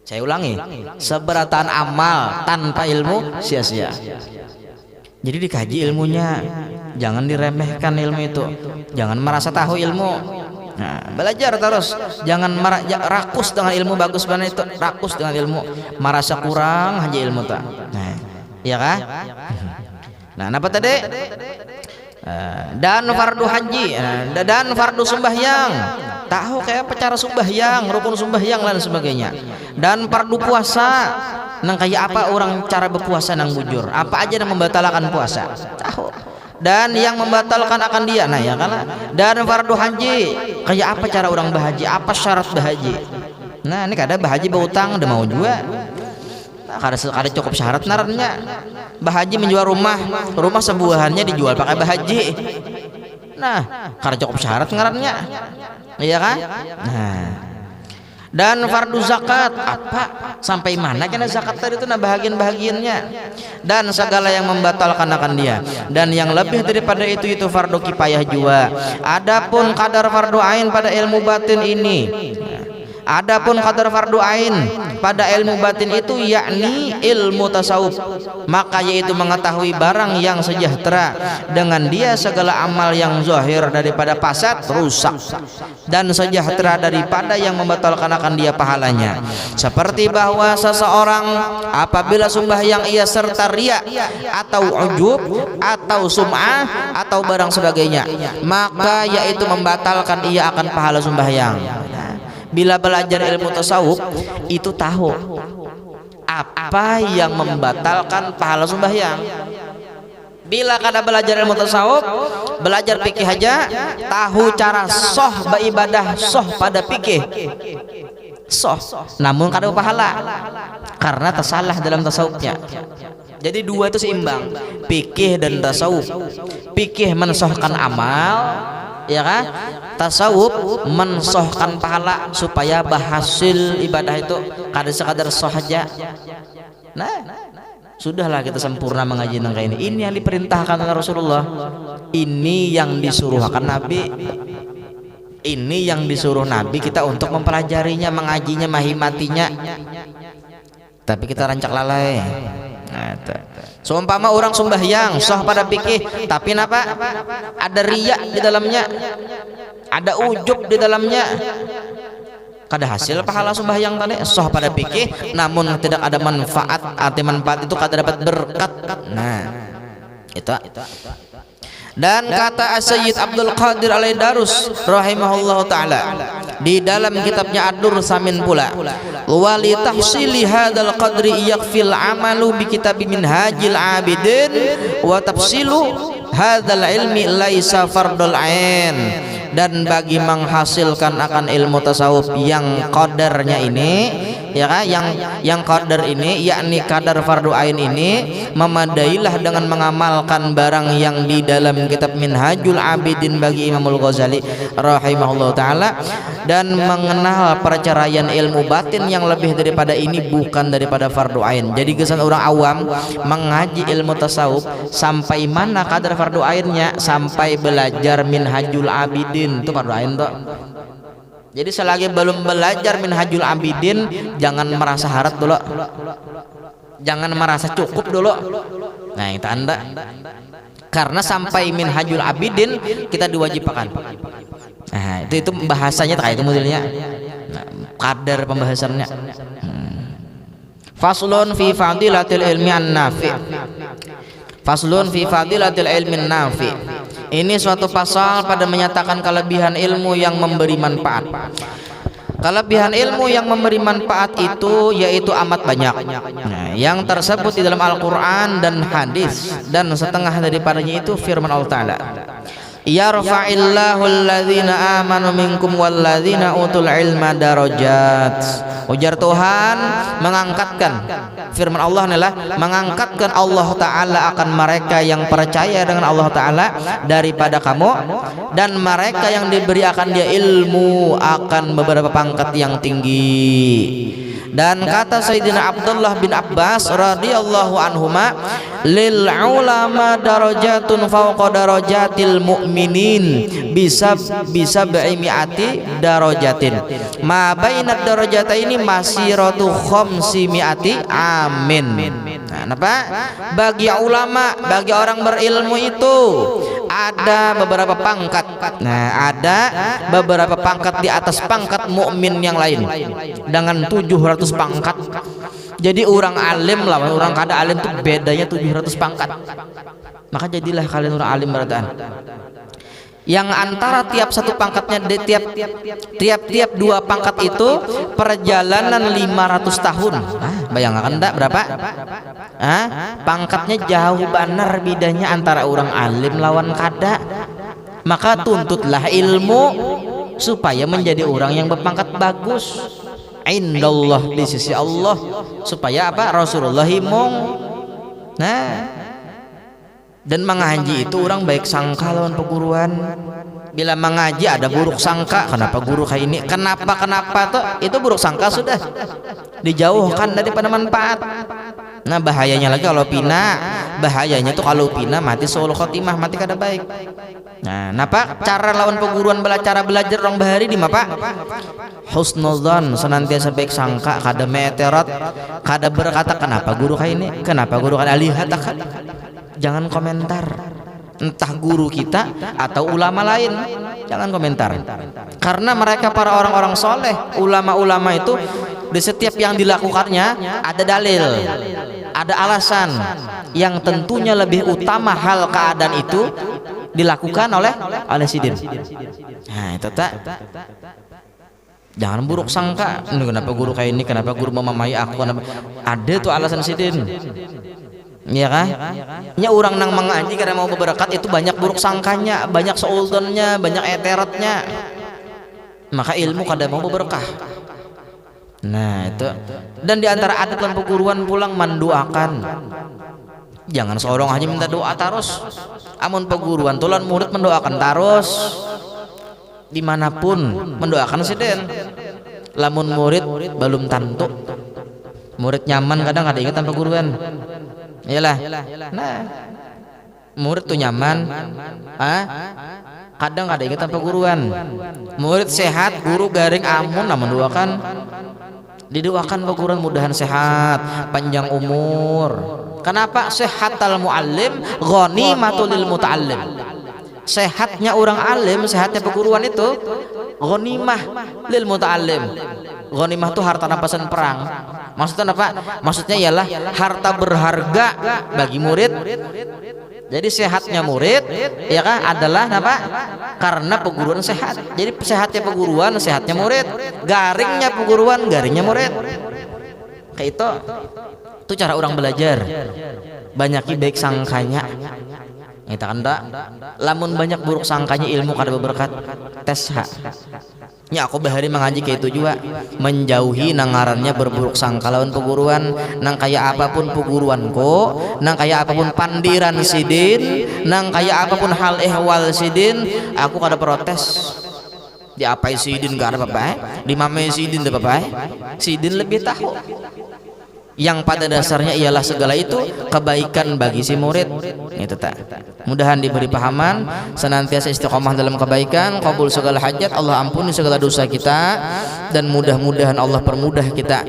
Saya ulangi, seberatan amal tanpa ilmu sia-sia. Jadi dikaji ilmunya, jangan diremehkan ilmu itu. Jangan merasa tahu ilmu. Nah, belajar terus, jangan rakus dengan ilmu bagus banget itu, rakus dengan ilmu, merasa kurang aja ilmu tak. Nah, iya kah? Nah, apa tadi? Dan fardu haji, dan fardu sembahyang, tahu kayak apa cara sembahyang, rukun sembahyang dan sebagainya. Dan fardu puasa, nang kayak apa orang cara berpuasa nang bujur, apa aja yang membatalkan puasa, tahu. Dan yang membatalkan akan dia, nah ya karena. Dan fardu haji, kayak apa cara orang berhaji, apa syarat berhaji. Nah ini kada berhaji berutang, udah mau juga. Kada cukup syarat narannya. Bahaji menjual rumah sebuahannya dijual pakai bahaji. Nah, kada cukup syarat ngarannya. Iya kan? Nah. Dan fardu zakat, apa sampai mana kena zakat tadi itu nah bahagian-bahagiannya. Dan segala yang membatalkan akan dia. Dan yang lebih daripada itu fardu kifayah juga. Adapun kadar fardu ain pada ilmu batin ini, adapun kadar fardu ain pada ilmu batin itu yakni ilmu tasawuf, maka yaitu mengetahui barang yang sejahtera dengan dia segala amal yang zahir daripada fasad rusak, dan sejahtera daripada yang membatalkan akan dia pahalanya. Seperti bahwa seseorang apabila sembahyang ia serta riya atau ujub atau sum'ah atau barang sebagainya, maka yaitu membatalkan ia akan pahala sembahyang. Bila belajar ilmu tasawuf itu tahu apa yang membatalkan pahala sembahyang. Bila kada belajar ilmu tasawuf, belajar fikih aja, tahu cara soh beribadah, soh pada fikih, soh, namun kada pahala karena tersalah dalam tasawufnya. Jadi dua itu seimbang, fikih dan tasawuf. Fikih mensohkan amal, ya kan? Tasawuf mensohkan pahala supaya berhasil ibadah itu kada sekadar soh aja. Nah, sudahlah kita sempurna mengaji nang kayak ini. Ini yang diperintahkan oleh Rasulullah. Ini yang disuruhkan Nabi. Ini yang disuruh Nabi kita untuk mempelajarinya, mengajinya, menghimatinya. Tapi kita rancak lalai. Nah, seumpama orang sembahyang soh pada fikih, tapi napa ada riya di dalamnya, ada ujub di dalamnya, kada hasil pahala sembahyang tadi. Soh pada fikih namun tidak ada manfaat, arti manfaat itu kada dapat berkat. Nah itu. Dan kata Sayyid Abdul Qadir Al-Darus rahimahullah ta'ala di dalam kitabnya Ad-Dur Samin pula, wali tahsili hadzal qadri yakfil amalu bi kitab Minhajil Abidin wa tafsilu hadzal ilmi laisa fardul ain. Dan bagi menghasilkan akan ilmu tasawuf yang qadarnya ini, ya kan, yang qadar ini yakni kadar fardu ain ini, memadailah dengan mengamalkan barang yang di dalam kitab Minhajul Abidin bagi Imamul Ghazali rahimahullah taala, dan mengenal perceraian ilmu batin yang lebih daripada ini bukan daripada fardu ain. Jadi kesan orang awam mengaji ilmu tasawuf sampai mana kadar fardu ainnya, sampai belajar Minhajul Abidin itu fardu ain toh. Jadi selagi belum belajar Minhajul Abidin, jangan merasa harat dulu, jangan merasa cukup dulu. Nah itu anda, karena sampai Minhajul Abidin kita diwajibkan. Nah itu bahasanya kayak itu modelnya. Nah, kadar pembahasannya. Faslun fi fadilatil ilmi an-nafi. Faslun fi fadilatil ilmi an-nafi. Ini suatu pasal pada menyatakan kelebihan ilmu yang memberi manfaat. Kelebihan ilmu yang memberi manfaat itu yaitu amat banyak. Nah, yang tersebut di dalam Al-Quran dan hadis, dan setengah daripadanya itu firman Allah Ta'ala, yarfa'illahu alladhina amanu minkum walladhina utul ilma darajat. Ujar Tuhan mengangkatkan, firman Allah adalah mengangkatkan Allah Ta'ala akan mereka yang percaya dengan Allah Ta'ala daripada kamu, dan mereka yang diberi akan dia ilmu akan beberapa pangkat yang tinggi. Dan kata Sayyidina Abdullah bin Abbas radhiyallahu anhuma, lil ulama darajatun fawqa darajatil mu'minin bisa bi'imi'ati darajatin ma bainad darajataini masiratu khamsi mi'ati amin. Nah, apa? Bagi ulama, bagi orang berilmu itu ada beberapa pangkat. Nah, ada beberapa pangkat di atas pangkat mukmin yang lain dengan 700 pangkat. Jadi orang alim lawan orang kada alim itu bedanya 700 pangkat. Maka jadilah kalian orang alim berataan. Yang antara tiap satu pangkatnya tiap dua pangkat itu perjalanan 500 tahun. Bayangkan enggak berapa? Pangkatnya jauh benar bedanya antara orang alim lawan kada. Maka tuntutlah ilmu supaya menjadi orang yang berpangkat bagus indallah, di sisi Allah, supaya apa? Rasulullah himung. Nah, dan mengaji itu orang baik sangka lawan perguruan. Bila mengaji ada buruk sangka, kenapa guru kayak ini, kenapa tuh itu buruk sangka sudah dijauhkan daripada manfaat. Nah, bahayanya lagi kalau pina, bahayanya tuh kalau pina mati seul khotimah, mati kada baik. Nah, napa cara lawan perguruan cara belajar orang bahari di mapa? Husnudzon, senantiasa baik sangka, kada meterat, kada berkata kenapa guru kayak ini, kenapa guru kada lihat akan. Jangan komentar, entah guru kita atau ulama lain, jangan komentar, karena mereka para orang-orang soleh, ulama-ulama itu di setiap yang dilakukannya ada dalil, ada alasan yang tentunya lebih utama hal keadaan itu dilakukan oleh sidin. Nah, itu tak. Jangan buruk sangka, kenapa guru kayak ini, kenapa guru memamai aku, kenapa? Ada tuh alasan sidin. Iya kan? Nya orang nang mengaji karena mau berberkat itu banyak buruk sangkanya, banyak seudonnya, banyak eteratnya. Maka ilmu kada mau berberkah. Nah, itu. Dan di antara adat dan perguruan pulang mendoakan. Jangan seorang hanya minta doa terus. Amun perguruan tulan murid mendoakan terus. Dimanapun mendoakan sidin. Lamun murid belum tentu. Murid nyaman kadang ada ingat tanpa guruan. Iyalah. Nah, murid tuh nyaman, kadang ada ingat tanpa guruan. Murid sehat, guru garing amun, namun doakan, didoakan perguruan mudahan sehat, panjang umur. Kenapa? Sehatal muallim ghanimatul lil muta'allim. Sehatnya orang alim, sehatnya perguruan itu ghanimah lil muta'allim. Ghanimah itu harta rampasan perang. Maksudnya apa? Maksudnya ialah harta berharga bagi murid. Jadi sehatnya murid ya kan adalah apa? Karena perguruan sehat. Jadi sehatnya perguruan, sehatnya murid. Garingnya perguruan, garingnya murid. Kayak itu cara orang belajar. Banyaki baik sangkanya. Kita kan tak, lamun banyak buruk sangkanya ilmu kada berberkat. Tes hak. Ya aku bahari mengaji kayak itu juga, menjauhi nangarannya berburuk sangka lawan perguruan, nang kaya apapun perguruanku, nang kaya apapun pandiran sidin, nang kaya apapun hal ehwal sidin, aku kada protes. Diapai sidin gak ada apa-apa, dimamai sidin ada apa-apa, sidin lebih tahu. Yang pada dasarnya ialah segala itu kebaikan bagi si murid. Itu tak. Mudahan diberi pahaman, senantiasa istiqomah dalam kebaikan, qabul segala hajat, Allah ampuni segala dosa kita, dan mudah-mudahan Allah permudah kita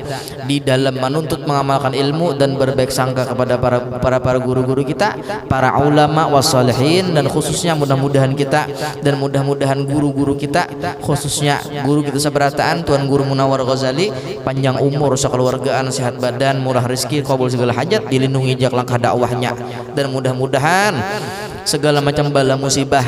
di dalam menuntut mengamalkan ilmu dan berbaik sangka kepada para guru-guru kita, para ulama wassalihin, dan khususnya mudah-mudahan kita dan mudah-mudahan guru-guru kita, khususnya guru kita seberataan Tuan Guru Munawar Ghazali, panjang umur, sekeluargaan, sehat badan, murah rezeki, qabul segala hajat, dilindungi jak langkah dakwahnya, dan mudah-mudahan segala macam bala musibah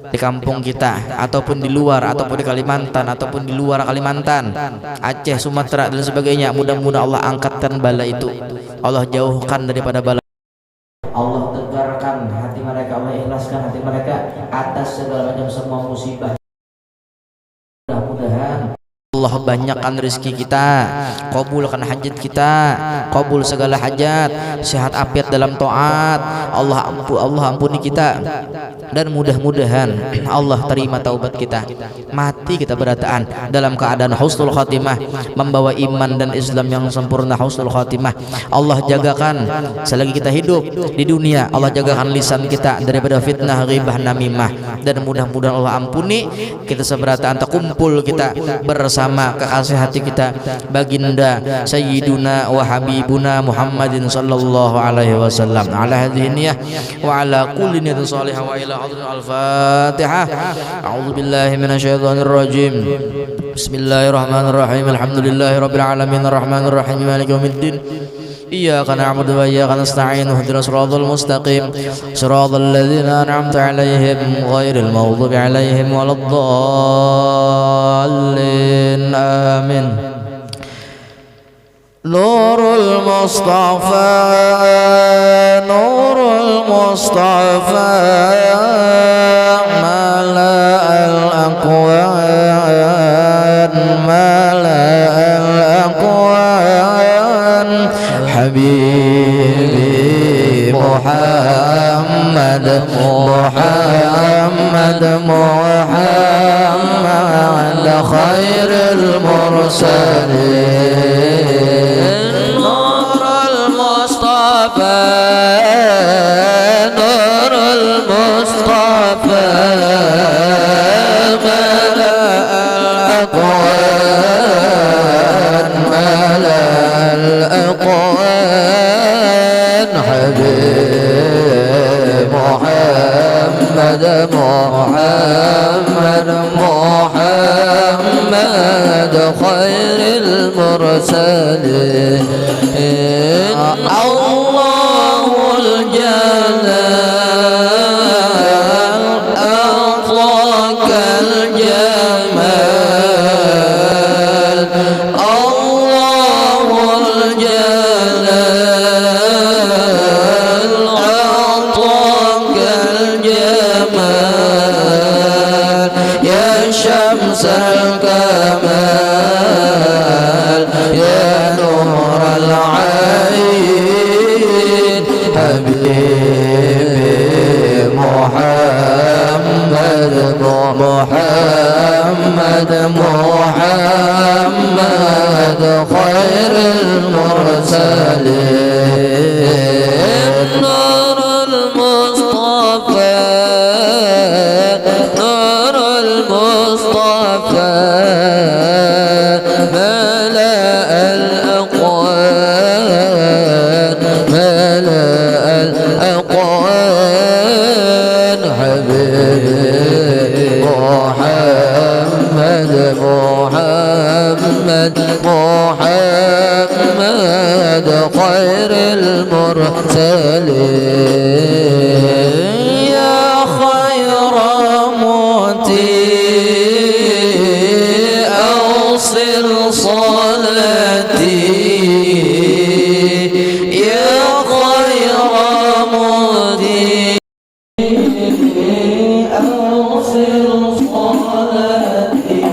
di kampung kita ataupun di luar, ataupun di Kalimantan ataupun di luar Kalimantan, Aceh, Sumatera dan sebagainya, mudah-mudahan Allah angkatkan bala itu, Allah jauhkan daripada bala, Allah tegarkan hati mereka, Allah ikhlaskan hati mereka atas segala macam semua musibah. Mudah-mudahan Allah banyakkan rezeki kita, kabulkan hajat kita, kabul segala hajat, sehat afiat dalam taat, Allah ampuni kita, dan mudah-mudahan Allah terima taubat kita, mati kita berataan dalam keadaan husnul khatimah, membawa iman dan Islam yang sempurna, husnul khatimah. Allah jagakan selagi kita hidup di dunia, Allah jagakan lisan kita daripada fitnah, ghibah, namimah, dan mudah-mudahan Allah ampuni kita seberataan, terkumpul kita bersama bersama kekasih hati kita baginda Sayyiduna wa Habibuna Muhammadin sallallahu alaihi wasallam. Ala hadhihi niyyah wa ala kulli niyatin salihah wa ila hadrin al-Fatihah. A'udzu billahi minasyaitonir rajim. Bismillahirrahmanirrahim. Alhamdulillahi rabbil alamin arrahmanir rahim maliki yaumiddin. Iyyaka na'budu wa iyyaka nasta'in ihdinas siratal mustaqim siratal ladzina an'amta 'alaihim ghairil maghdubi 'alaihim waladdallin. Amin. Nurul Mustafa, Nurul Mustafa, mala'al aqwan, mala'al aqwan, Habibi Muhammad, Muhammad, Muhammad, khairul mursalin. Nurul Mustafa, Nurul Mustafa, mala'al aqwan, mala'al aqwan, Habib Muhammad, Muhammad, Muhammad, khairul mursalin. Allahul Jalal atlaqal jamal, Allahul Jalal atlaqal jamal, ya syamsal kamal, ya nural ain, Habibi Muhammad, Muhammad, Muhammad, khairul mursalin. Nurul Mustafa, Nurul Mustafa, mala'al aqwan, mala'al aqwan, Habibi Muhammad, Muhammad, Muhammad, khairul mursalin. Ya khayra muti awsil salati, ya khayra muti awsil salati,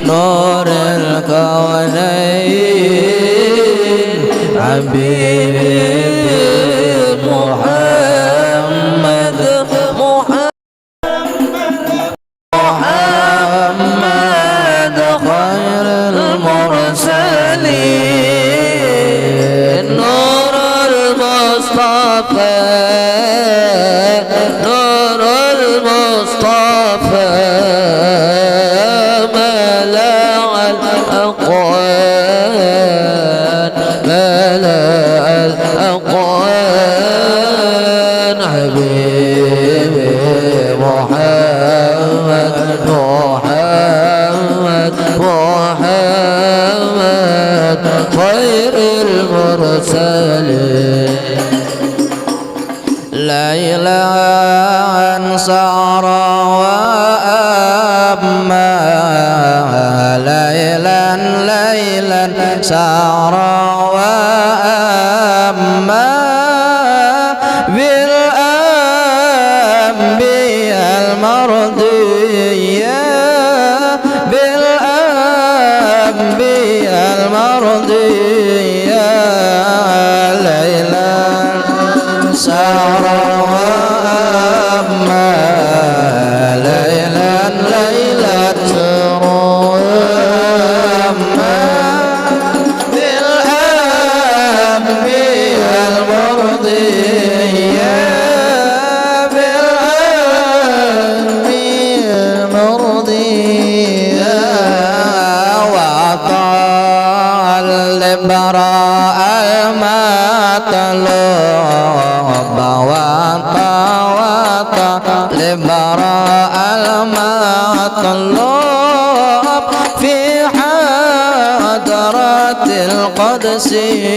Nurul Kawnain, Habibi Muhammad, Muhammad, khairul mursalin. Nurul Mustafa, Nurul Mustafa, mala'al aqwan, mala'al aqwan, Habibi Muhammad, Muhammad, Muhammad, khairul mursalin. Lailan sara wa amma, lailan, lailan sara wa amma, bil anbiya al mardiyya, bil anbiya al mardiyya, lailan sara wa amma, lailan, lailan sara wa amma, bil المطلوب وطلب المطلوب في حضرة القدسية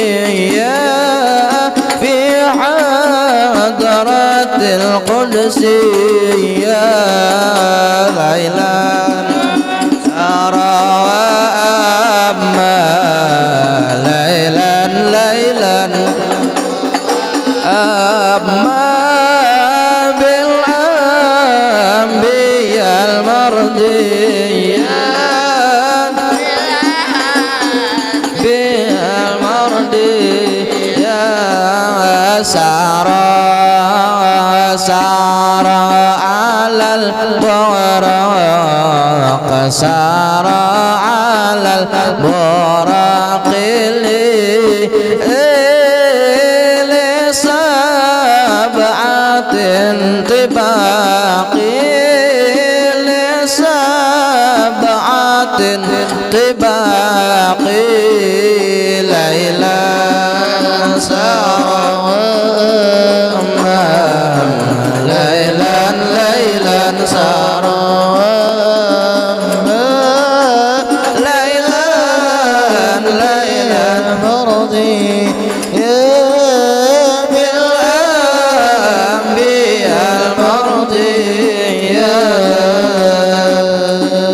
في حضرة القدسية ليلا سارى وأما ليلا أما بالأنبياء المرضية سارى على البراق سارى على البراق لسبعة طباق لسبعة طباق ليلا سارى ليلا سارى ليلا مرضي بالأنبياء المرضية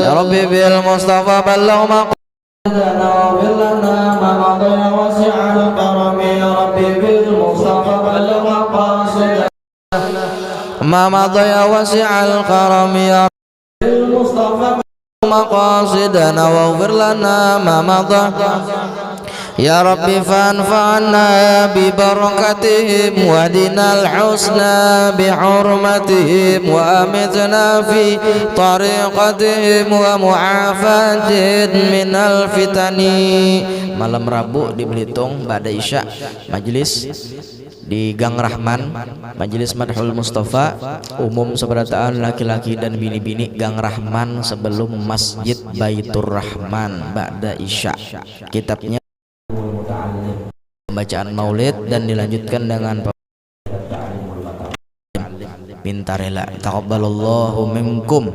يا ربي بالمصطفى بلغ مقصدنا واغفر لنا ما مضى وسع الكرم يا ربي بالمصطفى بلغ مقاصدنا ما مضى وسع الكرم يا المصطفى مقاصدنا واغفر لنا ما مضى يا ربي فانفعنا ببركتهم واهدنا الحسنى بحرمتهم وأمتنا في طريقتهم ومعافاتهم من الفتن. Malam Rabu di Belitung pada Isya majelis di Gang Rahman, majelis Madhul Mustafa umum seberataan laki-laki dan bini-bini Gang Rahman sebelum Masjid Baitur Rahman ba'da Isya. Kitabnya pembacaan maulid dan dilanjutkan dengan minta rela. Taqabbalallahu minkum.